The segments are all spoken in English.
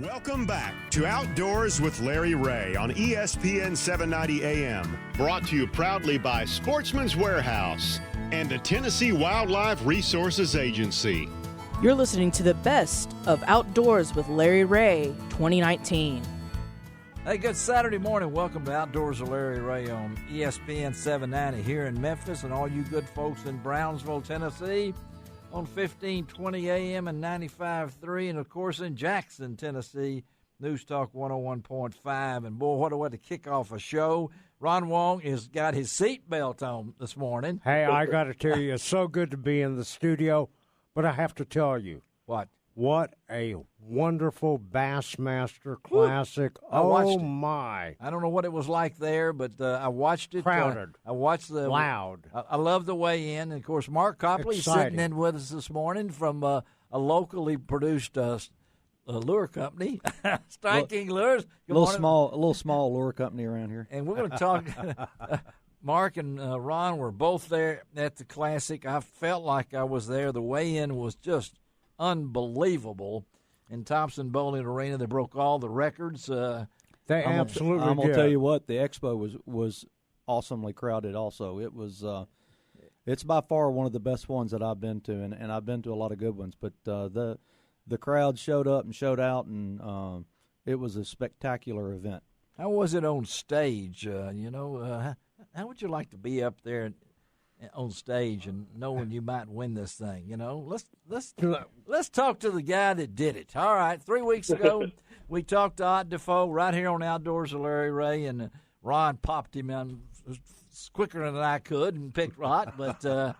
Welcome back to Outdoors with Larry Ray on ESPN 790 AM. Brought to you proudly by Sportsman's Warehouse and the Tennessee Wildlife Resources Agency. You're listening to the best of Outdoors with Larry Ray 2019. Hey, good Saturday morning. Welcome to Outdoors with Larry Ray on ESPN 790 here in Memphis, and all you good folks in Brownsville, Tennessee on 1520 AM and 95.3, and of course in Jackson, Tennessee, News Talk 101.5. And boy, what a way to kick off a show. Ron Wong has got his seatbelt on this morning. Hey, I got to tell you, it's so good to be in the studio, but I have to tell you. What? What a wonderful Bassmaster Classic. Oh, my. I don't know what it was like there, but I watched it. Crowded. I watched the loud. I love the weigh-in. And, of course, Mark Copley is sitting in with us this morning from a locally produced lure company, Striking Lures. A little small lure company around here. And we're going to talk. Mark and Ron were both there at the Classic. I felt like I was there. The weigh-in was just unbelievable in Thompson Bowling Arena. They broke all the records. They absolutely I'm going to did. tell you what, the expo was awesomely crowded also. It was it's by far one of the best ones that I've been to, and I've been to a lot of good ones, but the crowd showed up and showed out, and it was a spectacular event. How was it on stage? How would you like to be up there on stage and knowing you might win this thing? Let's talk to the guy that did it. All right, 3 weeks ago we talked to Ott Defoe right here on Outdoors with Larry Ray, and Ron popped him in quicker than I could and picked Ott. But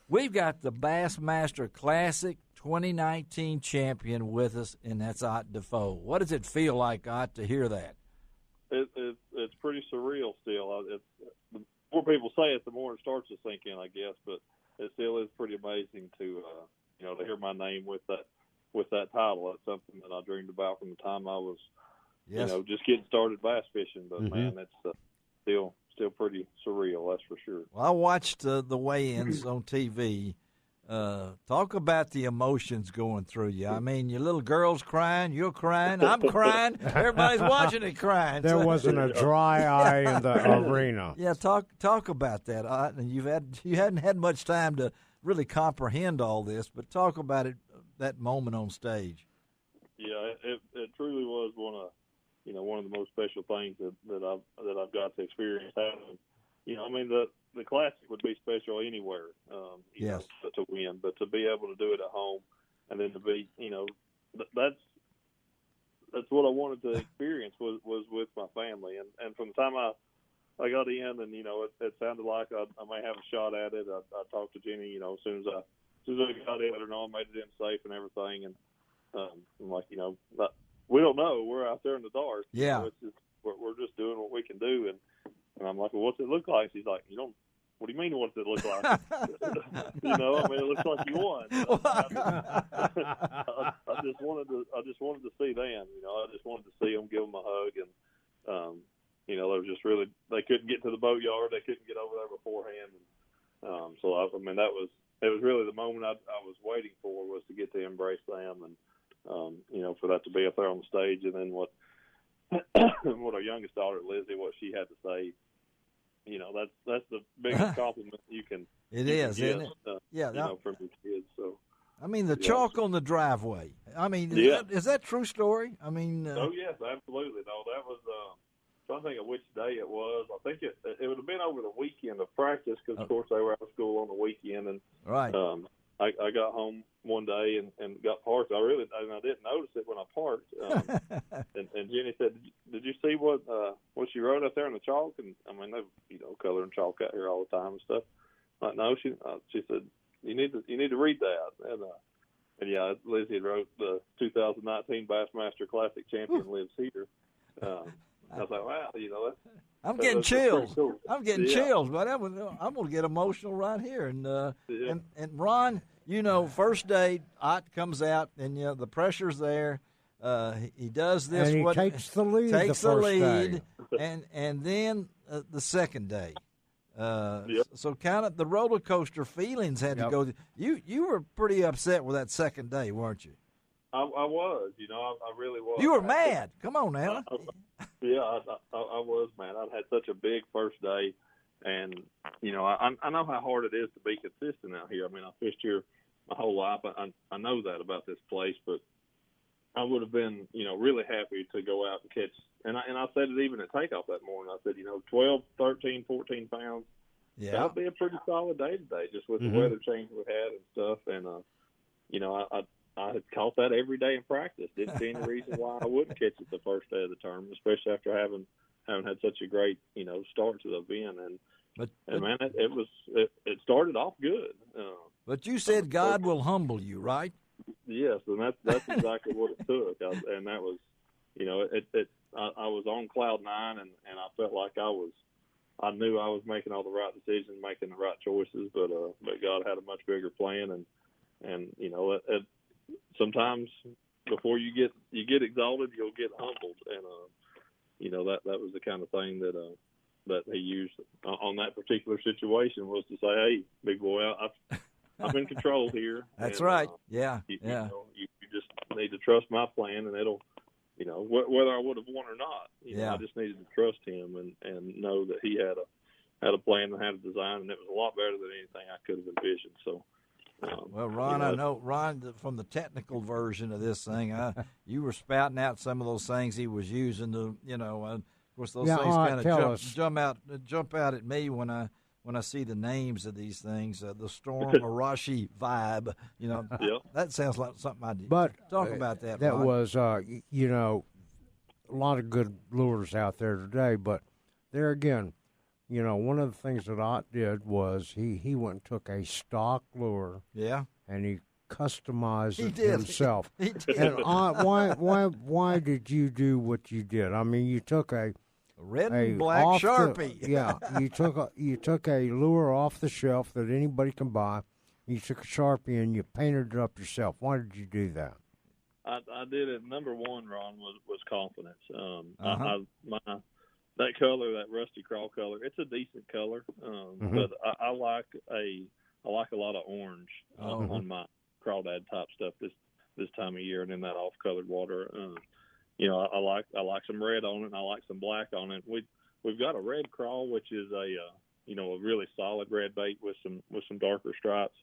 we've got the Bassmaster Classic 2019 champion with us, and that's Ott Defoe. What does it feel like, Ott, to hear that? It's pretty surreal still. The more people say it, the more it starts to sink in, I guess. But it still is pretty amazing to to hear my name with that title. That's something that I dreamed about from the time I was just getting started bass fishing. But man, it's still pretty surreal. That's for sure. Well, I watched the weigh-ins on TV. Talk about the emotions going through you. I mean, your little girl's crying, you're crying, I'm crying, everybody's watching it crying. There wasn't a dry eye in the arena. Yeah, talk about that. And you hadn't had much time to really comprehend all this, but talk about it, that moment on stage. Yeah, it truly was one of the most special things that I've got to experience having. The Classic would be special anywhere, to win, but to be able to do it at home, and then to be, that's what I wanted to experience was with my family, and from the time I got in, and it sounded like I may have a shot at it. I talked to Jenny, as soon as I got in, let her know I made it in safe and everything, and I'm like, we don't know, we're out there in the dark. Yeah, it's just, we're just doing what we can do, and I'm like, well, what's it look like? She's like, what do you mean, what's it look like? It looks like you won. I just wanted to see them. I just wanted to see them, give them a hug, and they were just really, they couldn't get to the boatyard, they couldn't get over there beforehand, and it was really the moment I was waiting for, was to get to embrace them, and for that to be up there on the stage, and then what our youngest daughter Lizzie, what she had to say. That's the biggest compliment you can. It is, isn't it? From your kids. So, I mean, the chalk on the driveway. I mean, is that true story? I mean, oh yes, absolutely. No, that was. I'm trying to think of which day it was. I think it would have been over the weekend of practice, because of course they were out of school on the weekend, and right. I got home one day and got parked. I didn't notice it when I parked. And Jenny said, "Did you see what she wrote out there in the chalk?" And I mean, they coloring chalk out here all the time and stuff. Like, no, she said, you need to read that. And yeah, Lizzie had wrote, the 2019 Bassmaster Classic champion lives here. I was like, wow, I'm getting chills. Cool. I'm getting chills, but I'm going to get emotional right here. And Ron, first day, Ott comes out, and the pressure's there. He does this. And he takes the lead. And then the second day. So kind of the roller coaster feelings had to go. You were pretty upset with that second day, weren't you? I was. I really was. You were mad. Come on now. I was, man. I'd had such a big first day, and I know how hard it is to be consistent out here. I mean, I fished here my whole life. I know that about this place, but I would have been, really happy to go out and catch. And I said it even at takeoff that morning. I said, 12, 13, 14 pounds. Yeah, that would be a pretty solid day today, just with the weather change we had and stuff. And I had caught that every day in practice. Didn't see any reason why I wouldn't catch it the first day of the tournament, especially after having had such a great, start to the event. And man, it started off good. But you said God will humble you, right? Yes, and that's exactly what it took. And that was, I was on cloud nine, and I felt like I knew I was making all the right decisions, making the right choices, but God had a much bigger plan, and sometimes before you get exalted, you'll get humbled, and that was the kind of thing that he used on that particular situation, was to say, "Hey, big boy, I'm in control here." That's and, right. You just need to trust my plan, and it'll, whether I would have won or not. I just needed to trust him and know that he had a plan and had a design, and it was a lot better than anything I could have envisioned. So. Well, Ron, I know, Ron, from the technical version of this thing, you were spouting out some of those things he was using to, of course, those things kind of jump out at me when I see the names of these things. The Storm Arashi vibe, that sounds like something I did. But talk about that. That Ron. was, a lot of good lures out there today. But there again, one of the things that Ott did was he went and took a stock lure, and he customized it himself. He did. And why did you do what you did? I mean, you took a red and black Sharpie. You took a lure off the shelf that anybody can buy. You took a Sharpie and you painted it up yourself. Why did you do that? I did it. Number one, Ron, was confidence. That color, that rusty crawl color, it's a decent color, but I like a lot of orange on my crawdad type stuff this time of year, and in that off colored water. I like some red on it, and I like some black on it. We've got a red crawl, which is a really solid red bait with some darker stripes,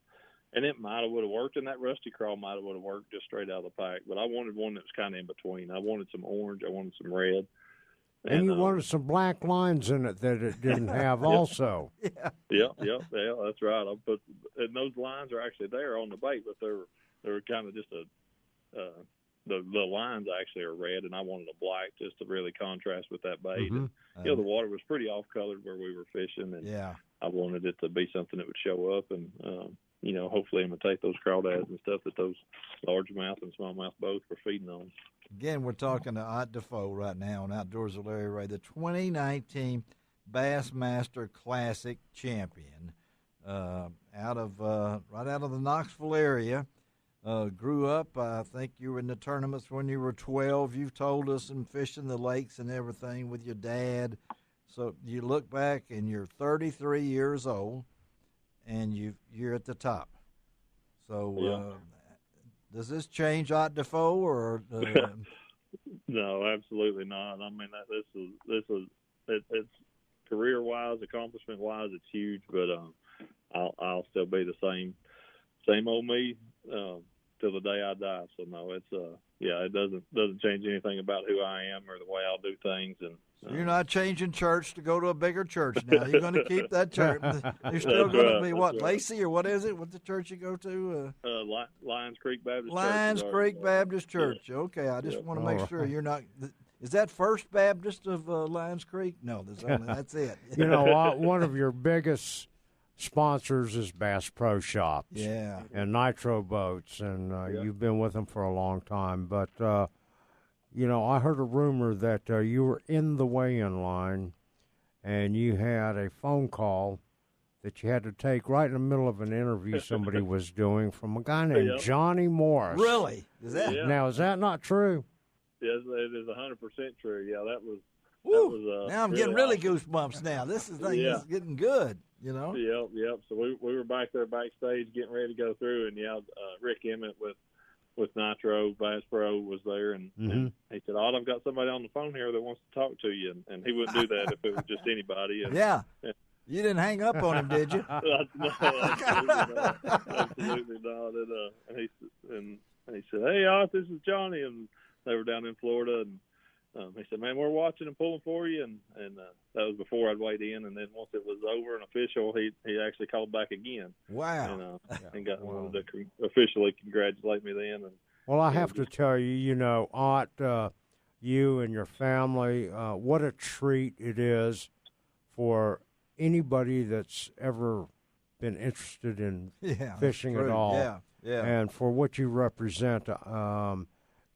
and it might have would have worked, and that rusty crawl might have would have worked just straight out of the pack. But I wanted one that was kind of in between. I wanted some orange, I wanted some red. And you wanted some black lines in it that it didn't have also. Yeah, that's right. And those lines are actually there on the bait, but they're kind of just the lines actually are red, and I wanted a black just to really contrast with that bait. And, the water was pretty off-colored where we were fishing, and I wanted it to be something that would show up and, hopefully imitate those crawdads and stuff that those largemouth and smallmouth both were feeding on. Again, we're talking to Ott Defoe right now on Outdoors with Larry Ray, the 2019 Bassmaster Classic champion, right out of the Knoxville area. Grew up, I think you were in the tournaments when you were 12. You've told us, and fishing the lakes and everything with your dad. So you look back and you're 33 years old, and you're at the top. So does this change Ott Defoe or? No, absolutely not. I mean, it's career-wise, accomplishment-wise, it's huge. But I'll still be the same old me till the day I die. So no, it's it doesn't change anything about who I am or the way I'll do things. And so you're not changing church to go to a bigger church now. You're going to keep that church. You're still going to be what, Lacey, or what is it? What's the church you go to? Lions Creek Baptist Church. Lions Creek Baptist Church. Yeah. Okay, I just want to make sure you're not. Is that First Baptist of Lions Creek? No, that's it. One of your biggest sponsors is Bass Pro Shops. Yeah. And Nitro Boats, and you've been with them for a long time. But, I heard a rumor that you were in the weigh-in line and you had a phone call that you had to take right in the middle of an interview somebody was doing from a guy named Johnny Morris. Really? Is that? Yeah. Now, is that not true? Yes, it is 100% true. Yeah, that was. Now I'm getting really goosebumps. Now this is getting good. Yep. So we were back there backstage getting ready to go through, and Rick Emmett with with Nitro. Bass Pro was there, and he said, "Ott, I've got somebody on the phone here that wants to talk to you." And he wouldn't do that if it was just anybody. And, yeah. You didn't hang up on him, did you? No, absolutely not. And he said, "Hey, Ott, this is Johnny," and they were down in Florida, and he said, "Man, we're watching and pulling for you," and that was before I'd weighed in. And then once it was over and official, he actually called back again. Wow! And wanted to officially congratulate me then. And well, I have to tell you, Ott, you and your family, what a treat it is for anybody that's ever been interested in fishing at all. Yeah. And for what you represent, and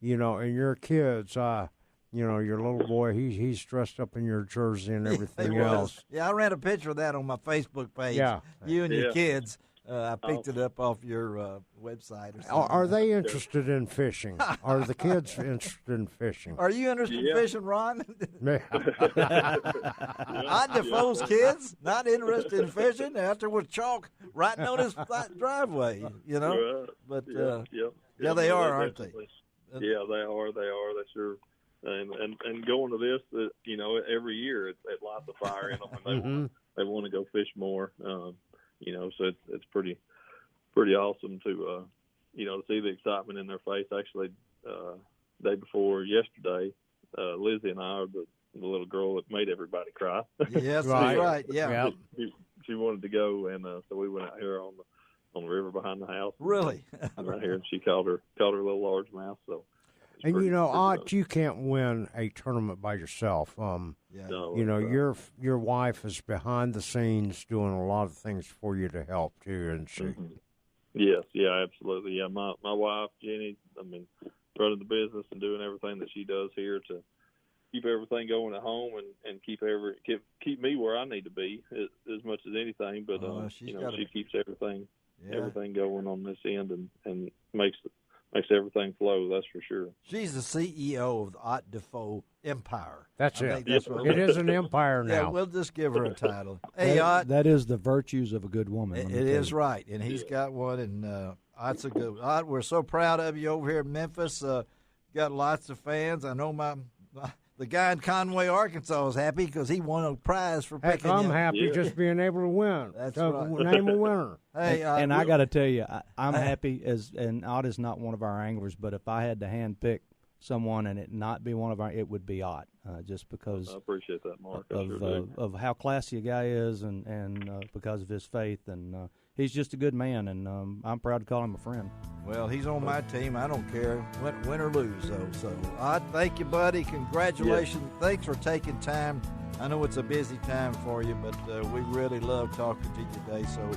your kids, your little boy, he's dressed up in your jersey and everything else. Yeah, I ran a picture of that on my Facebook page. Yeah. You and your kids. I picked it up off your website. Or something. Are they interested in fishing? Are the kids interested in fishing? Are you interested in fishing, Ron? Ott Defoe's kids not interested in fishing after with chalk writing on his driveway, But they are, aren't they? Yeah, they are. They sure. And going to this, every year it lights a fire in them, and they want to go fish more. So it's pretty awesome to to see the excitement in their face. Actually, day before yesterday, Lizzie and I are the little girl that made everybody cry. Yes, right. Yeah. She wanted to go, and so we went out here on the river behind the house. Really? Right here, and she caught her little largemouth. So. And Ott, you can't win a tournament by yourself. Your wife is behind the scenes doing a lot of things for you to help too, isn't she? Mm-hmm. Yes, yeah, absolutely. Yeah, my wife Jenny, running the business and doing everything that she does here to keep everything going at home and keep me where I need to be as much as anything. But she keeps everything going on this end and makes everything flow, that's for sure. She's the CEO of the Ott Defoe Empire. That's it. It is an empire now. Yeah, we'll just give her a title. Hey, Ott. That is the virtues of a good woman. It is right, and he's got one, and Ott's a good one. Ott, we're so proud of you over here in Memphis. Got lots of fans. I know the guy in Conway, Arkansas is happy because he won a prize for picking I'm happy just being able to win. That's right. Name a winner. Hey, and I got to tell you, I'm happy and Ott is not one of our anglers, but if I had to hand pick someone and it not be one of our, it would be Ott, just because I appreciate that, Mark. Of how classy a guy is and because of his faith, and he's just a good man, and I'm proud to call him a friend. Well, he's on my team. I don't care, win or lose, though. So, Ott, thank you, buddy. Congratulations. Yeah. Thanks for taking time. I know it's a busy time for you, but we really love talking to you today. So,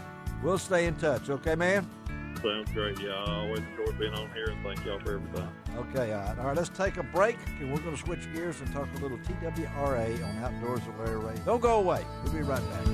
we'll stay in touch. Okay, man? Sounds great. Yeah, I always enjoy being on here, and thank y'all for everything. Okay, Ott. All right, let's take a break, and we're going to switch gears and talk a little TWRA on Outdoors with Larry Ray. Don't go away. We'll be right back.